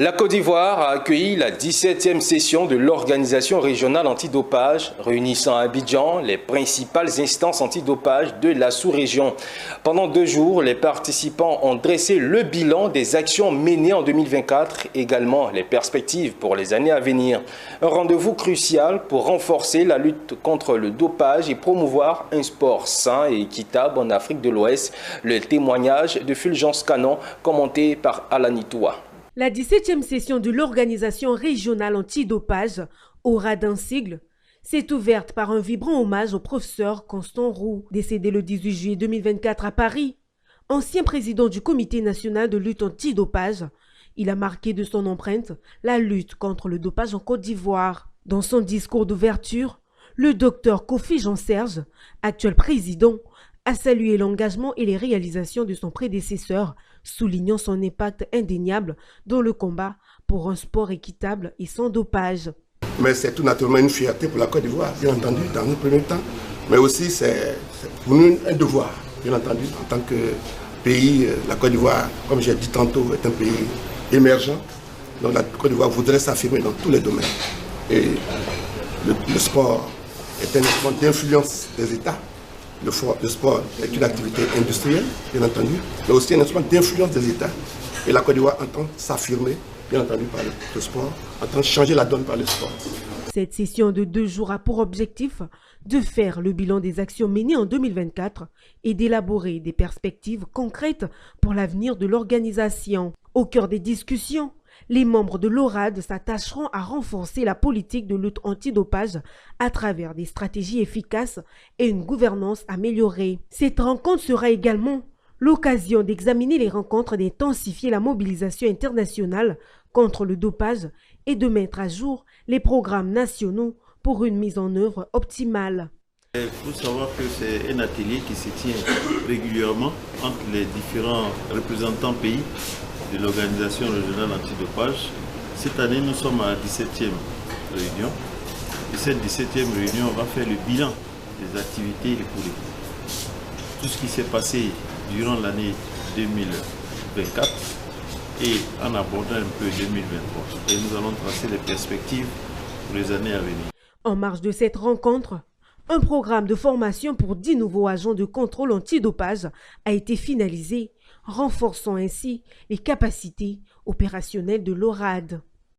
La Côte d'Ivoire a accueilli la 17e session de l'Organisation régionale antidopage, réunissant à Abidjan les principales instances antidopage de la sous-région. Pendant 2 jours, les participants ont dressé le bilan des actions menées en 2024, également les perspectives pour les années à venir. Un rendez-vous crucial pour renforcer la lutte contre le dopage et promouvoir un sport sain et équitable en Afrique de l'Ouest. Le témoignage de Fulgence Canon, commenté par Alanitoua. La 17e session de l'Organisation régionale antidopage, ORAD en sigle, s'est ouverte par un vibrant hommage au professeur Constant Roux, décédé le 18 juillet 2024 à Paris. Ancien président du Comité national de lutte antidopage, il a marqué de son empreinte la lutte contre le dopage en Côte d'Ivoire. Dans son discours d'ouverture, le docteur Kofi Jean-Serge, actuel président, a salué l'engagement et les réalisations de son prédécesseur, soulignant son impact indéniable dans le combat pour un sport équitable et sans dopage. Mais c'est tout naturellement une fierté pour la Côte d'Ivoire, bien entendu, dans un premier temps. Mais aussi, c'est pour nous un devoir, bien entendu, en tant que pays. La Côte d'Ivoire, comme j'ai dit tantôt, est un pays émergent. Donc la Côte d'Ivoire voudrait s'affirmer dans tous les domaines. Et le sport est un instrument d'influence des États. Le sport est une activité industrielle, bien entendu, mais aussi un instrument d'influence des États. Et la Côte d'Ivoire entend s'affirmer, bien entendu, par le sport, entend changer la donne par le sport. Cette session de 2 jours a pour objectif de faire le bilan des actions menées en 2024 et d'élaborer des perspectives concrètes pour l'avenir de l'organisation. Au cœur des discussions, les membres de l'ORAD s'attacheront à renforcer la politique de lutte antidopage à travers des stratégies efficaces et une gouvernance améliorée. Cette rencontre sera également l'occasion d'examiner les rencontres, d'intensifier la mobilisation internationale contre le dopage et de mettre à jour les programmes nationaux pour une mise en œuvre optimale. Il faut savoir que c'est un atelier qui se tient régulièrement entre les différents représentants pays de l'Organisation régionale antidopage. Cette année, nous sommes à la 17e réunion. Et cette 17e réunion va faire le bilan des activités écoulées. Tout ce qui s'est passé durant l'année 2024 et en abordant un peu 2023. Et nous allons tracer les perspectives pour les années à venir. En marge de cette rencontre, un programme de formation pour 10 nouveaux agents de contrôle antidopage a été finalisé, renforçant ainsi les capacités opérationnelles de l'ORAD.